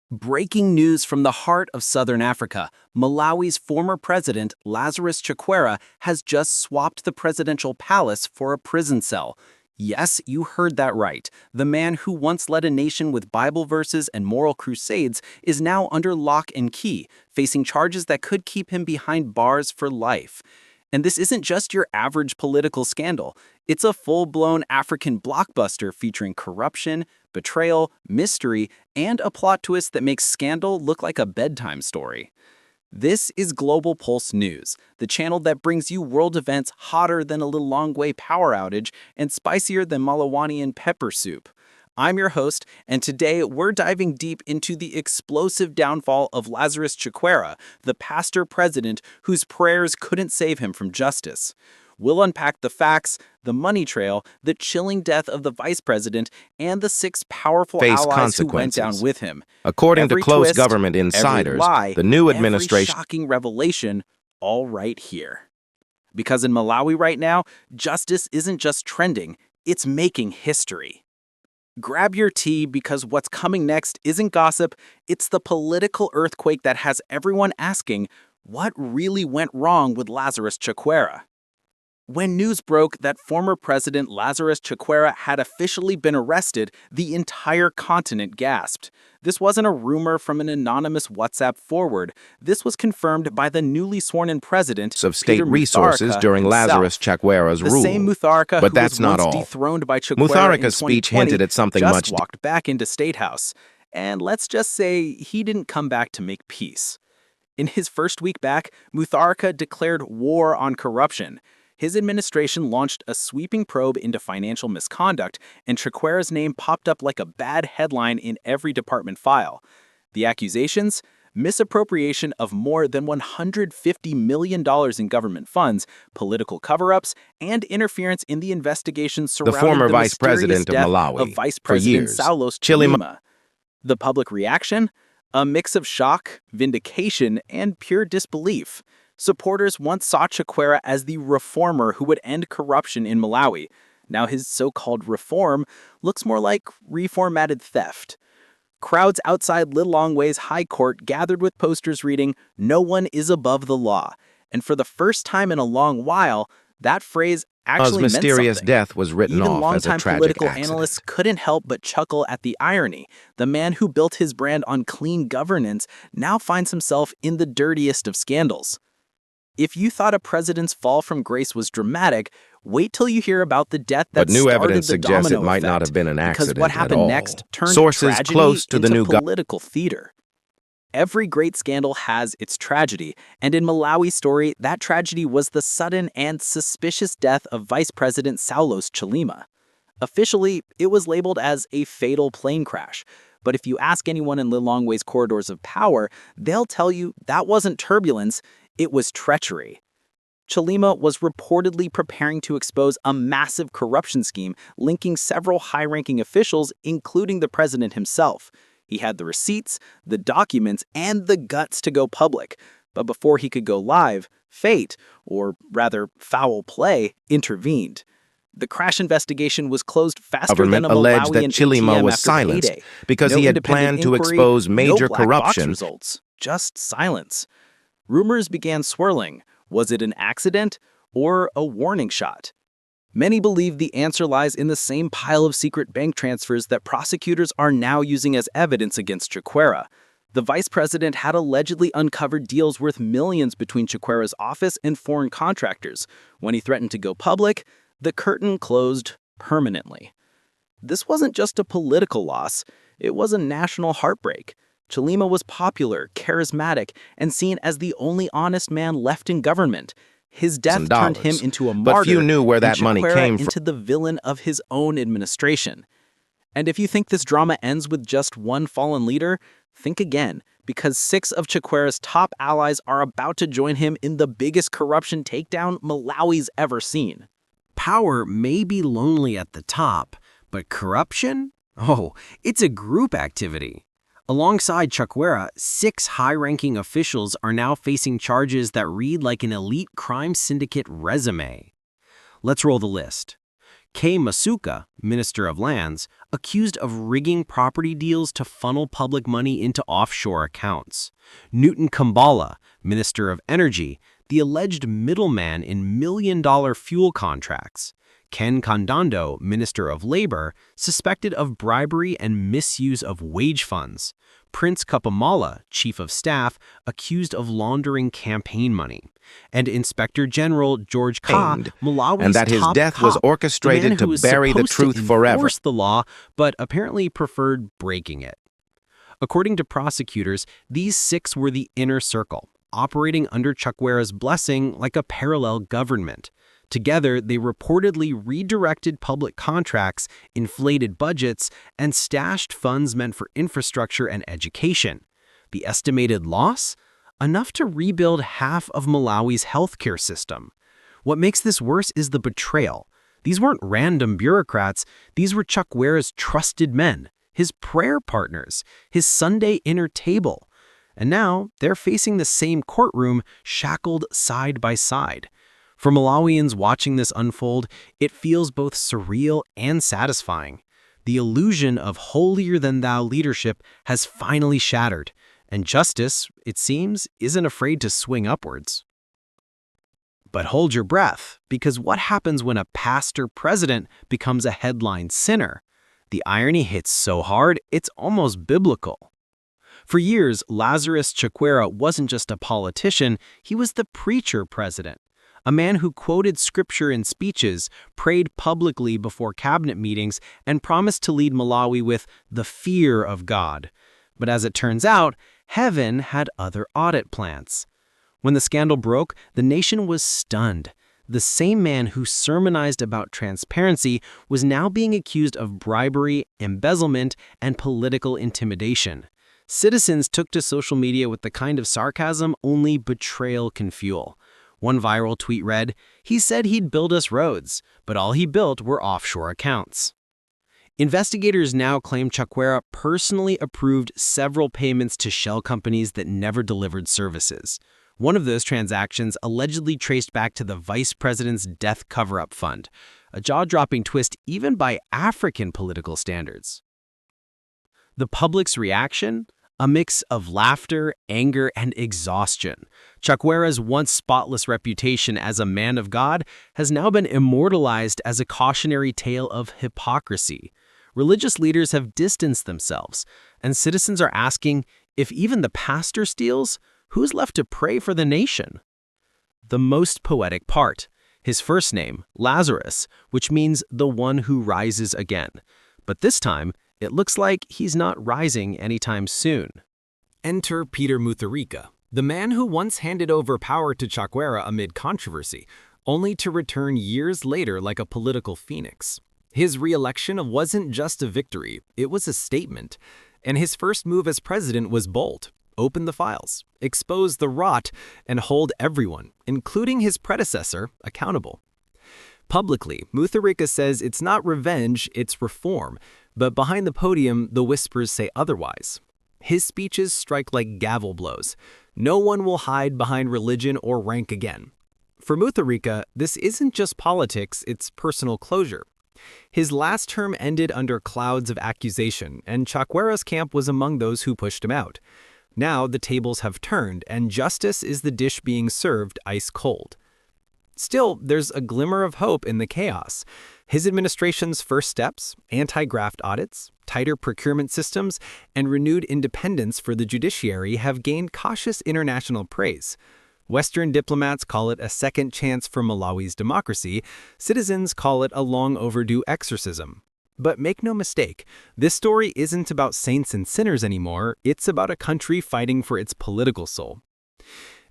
Breaking news from the heart of southern Africa. Malawi's former president, Lazarus Chakwera, has just swapped the presidential palace for a prison cell. Yes, you heard that right. The man who once led a nation with Bible verses and moral crusades is now under lock and key, facing charges that could keep him behind bars for life. And this isn't just your average political scandal. It's a full-blown African blockbuster featuring corruption, betrayal, mystery, and a plot twist that makes scandal look like a bedtime story. This is Global Pulse News, the channel that brings you world events hotter than a Lilongwe power outage and spicier than Malawanian pepper soup. I'm your host, and today we're diving deep into the explosive downfall of Lazarus Chakwera, the pastor-president whose prayers couldn't save him from justice. We'll unpack the facts, the money trail, the chilling death of the vice president, and the 6 powerful allies who went down with him. According to close government insiders, the new administration... Every shocking revelation, all right here. Because in Malawi right now, justice isn't just trending, it's making history. Grab your tea because what's coming next isn't gossip, it's the political earthquake that has everyone asking, what really went wrong with Lazarus Chakwera? When news broke that former President Lazarus Chakwera had officially been arrested, the entire continent gasped. This wasn't a rumor from an anonymous WhatsApp forward. This was confirmed by the newly sworn-in president of state Peter resources Mutharika during himself. Lazarus Chakwera's the rule. same Mutharika But who that's was not once all. dethroned by Chakwera Mutharika's in speech 2020 hinted at something just much walked back into State House. And let's just say he didn't come back to make peace. In his first week back, Mutharika declared war on corruption. His administration launched a sweeping probe into financial misconduct, and Chakwera's name popped up like a bad headline in every department file. The accusations? Misappropriation of more than $150 million in government funds, political cover-ups, and interference in the investigations surrounding the former Vice President of death Malawi of Vice President Saulos Chilima. The public reaction? A mix of shock, vindication, and pure disbelief. Supporters once saw Chakwera as the reformer who would end corruption in Malawi. Now his so-called reform looks more like reformatted theft. Crowds outside Lilongwe's High Court gathered with posters reading, "No one is above the law." And for the first time in a long while, that phrase actually meant something. Mysterious death was written Even off as a longtime tragic political accident. analysts couldn't help but chuckle at the irony. The man who built his brand on clean governance now finds himself in the dirtiest of scandals. If you thought a president's fall from grace was dramatic, wait till you hear about the death that But new started evidence the suggests it domino might not effect, have been an accident because what happened at all. next turned Sources tragedy close to into the new political theater. Every great scandal has its tragedy, and in Malawi's story, that tragedy was the sudden and suspicious death of Vice President Saulos Chilima. Officially, it was labeled as a fatal plane crash. But if you ask anyone in Lilongwe's corridors of power, they'll tell you that wasn't turbulence, it was treachery. Chilima was reportedly preparing to expose a massive corruption scheme linking several high-ranking officials, including the president himself. He had the receipts, the documents, and the guts to go public. But before he could go live, fate, or rather foul play, intervened. The crash investigation was closed faster than a alleged that Malawian Chilima ATM was after silenced payday. because No he had independent planned to inquiry, expose major no black box corruption. results, just silence. Rumors began swirling. Was it an accident or a warning shot? Many believe the answer lies in the same pile of secret bank transfers that prosecutors are now using as evidence against Chakwera. The vice president had allegedly uncovered deals worth millions between Chakwera's office and foreign contractors. When he threatened to go public, the curtain closed permanently. This wasn't just a political loss, it was a national heartbreak. Chilima was popular, charismatic, and seen as the only honest man left in government. His death turned him into a martyr, but few knew where that money came from. Into the villain of his own administration. And if you think this drama ends with just one fallen leader, think again, because 6 of Chakwera's top allies are about to join him in the biggest corruption takedown Malawi's ever seen. Power may be lonely at the top, but corruption? Oh, it's a group activity. Alongside Chakwera, 6 high-ranking officials are now facing charges that read like an elite crime syndicate resume. Let's roll the list. K. Masuka, Minister of Lands, accused of rigging property deals to funnel public money into offshore accounts. Newton Kambala, Minister of Energy, the alleged middleman in million-dollar fuel contracts. Ken Kandando, Minister of Labor, suspected of bribery and misuse of wage funds. Prince Kapamala, Chief of Staff, accused of laundering campaign money. And Inspector General George Ka, Malawi's and that his top death cop, was orchestrated to bury the truth forever. Enforce the law, but apparently preferred breaking it. According to prosecutors, these 6 were the inner circle, operating under Chakwera's blessing like a parallel government. Together, they reportedly redirected public contracts, inflated budgets, and stashed funds meant for infrastructure and education. The estimated loss? Enough to rebuild half of Malawi's healthcare system. What makes this worse is the betrayal. These weren't random bureaucrats, these were Chakwera's trusted men, his prayer partners, his Sunday inner table. And now, they're facing the same courtroom, shackled side by side. For Malawians watching this unfold, it feels both surreal and satisfying. The illusion of holier-than-thou leadership has finally shattered, and justice, it seems, isn't afraid to swing upwards. But hold your breath, because what happens when a pastor-president becomes a headline sinner? The irony hits so hard, it's almost biblical. For years, Lazarus Chakwera wasn't just a politician, he was the preacher president. A man who quoted scripture in speeches, prayed publicly before cabinet meetings, and promised to lead Malawi with the fear of God. But as it turns out, heaven had other audit plans. When the scandal broke, the nation was stunned. The same man who sermonized about transparency was now being accused of bribery, embezzlement, and political intimidation. Citizens took to social media with the kind of sarcasm only betrayal can fuel. One viral tweet read, "He said he'd build us roads, but all he built were offshore accounts." Investigators now claim Chakwera personally approved several payments to shell companies that never delivered services. One of those transactions allegedly traced back to the Vice President's death cover-up fund, a jaw-dropping twist even by African political standards. The public's reaction? A mix of laughter, anger, and exhaustion. Chakwera's once spotless reputation as a man of God has now been immortalized as a cautionary tale of hypocrisy. Religious leaders have distanced themselves, and citizens are asking, if even the pastor steals, who's left to pray for the nation? The most poetic part, his first name, Lazarus, which means the one who rises again. But this time, it looks like he's not rising anytime soon. Enter Peter Mutharika, the man who once handed over power to Chakwera amid controversy, only to return years later like a political phoenix. His re-election wasn't just a victory, it was a statement. And his first move as president was bold. Open the files, expose the rot, and hold everyone, including his predecessor, accountable. Publicly, Mutharika says it's not revenge, it's reform. But behind the podium, the whispers say otherwise. His speeches strike like gavel blows. No one will hide behind religion or rank again. For Mutharika, this isn't just politics, it's personal closure. His last term ended under clouds of accusation, and Chakwera's camp was among those who pushed him out. Now the tables have turned, and justice is the dish being served ice cold. Still, there's a glimmer of hope in the chaos. His administration's first steps, anti-graft audits, tighter procurement systems, and renewed independence for the judiciary have gained cautious international praise. Western diplomats call it a second chance for Malawi's democracy. Citizens call it a long overdue exorcism. But make no mistake, this story isn't about saints and sinners anymore. It's about a country fighting for its political soul.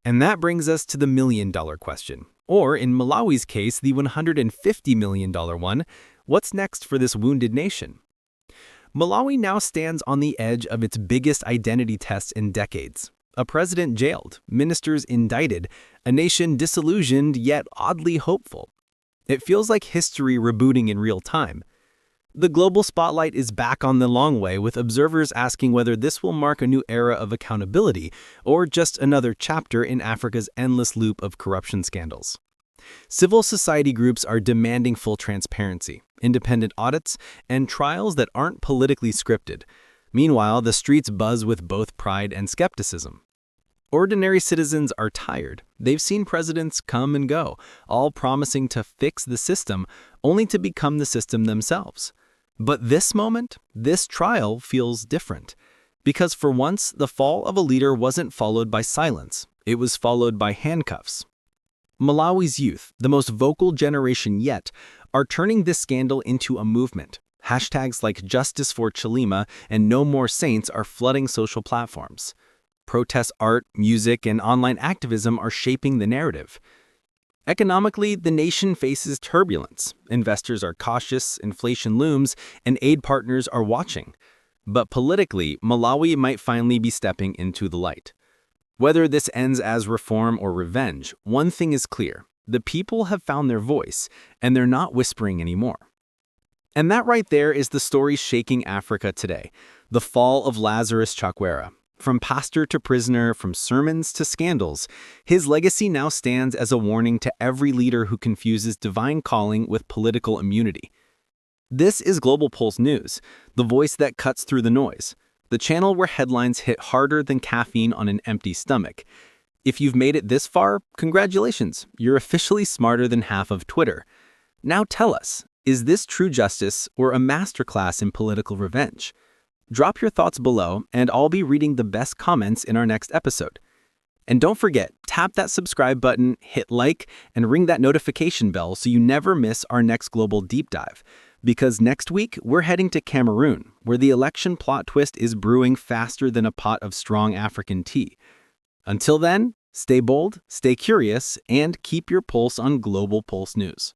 And that brings us to the million-dollar question. Or, in Malawi's case, the $150 million one, what's next for this wounded nation? Malawi now stands on the edge of its biggest identity test in decades. A president jailed, ministers indicted, a nation disillusioned yet oddly hopeful. It feels like history rebooting in real time. The global spotlight is back on the long way, with observers asking whether this will mark a new era of accountability or just another chapter in Africa's endless loop of corruption scandals. Civil society groups are demanding full transparency, independent audits, and trials that aren't politically scripted. Meanwhile, the streets buzz with both pride and skepticism. Ordinary citizens are tired. They've seen presidents come and go, all promising to fix the system, only to become the system themselves. But this moment, this trial feels different. Because for once, the fall of a leader wasn't followed by silence. It was followed by handcuffs. Malawi's youth, the most vocal generation yet, are turning this scandal into a movement. Hashtags like Justice for Chilima and No More Saints are flooding social platforms. Protest art, music, and online activism are shaping the narrative. Economically, the nation faces turbulence. Investors are cautious, inflation looms, and aid partners are watching. But politically, Malawi might finally be stepping into the light. Whether this ends as reform or revenge, one thing is clear. The people have found their voice, and they're not whispering anymore. And that right there is the story shaking Africa today. The fall of Lazarus Chakwera. From pastor to prisoner, from sermons to scandals, his legacy now stands as a warning to every leader who confuses divine calling with political immunity. This is Global Pulse News, the voice that cuts through the noise, the channel where headlines hit harder than caffeine on an empty stomach. If you've made it this far, congratulations, you're officially smarter than half of Twitter. Now tell us, is this true justice or a masterclass in political revenge? Drop your thoughts below, and I'll be reading the best comments in our next episode. And don't forget, tap that subscribe button, hit like, and ring that notification bell so you never miss our next global deep dive. Because next week, we're heading to Cameroon, where the election plot twist is brewing faster than a pot of strong African tea. Until then, stay bold, stay curious, and keep your pulse on Global Pulse News.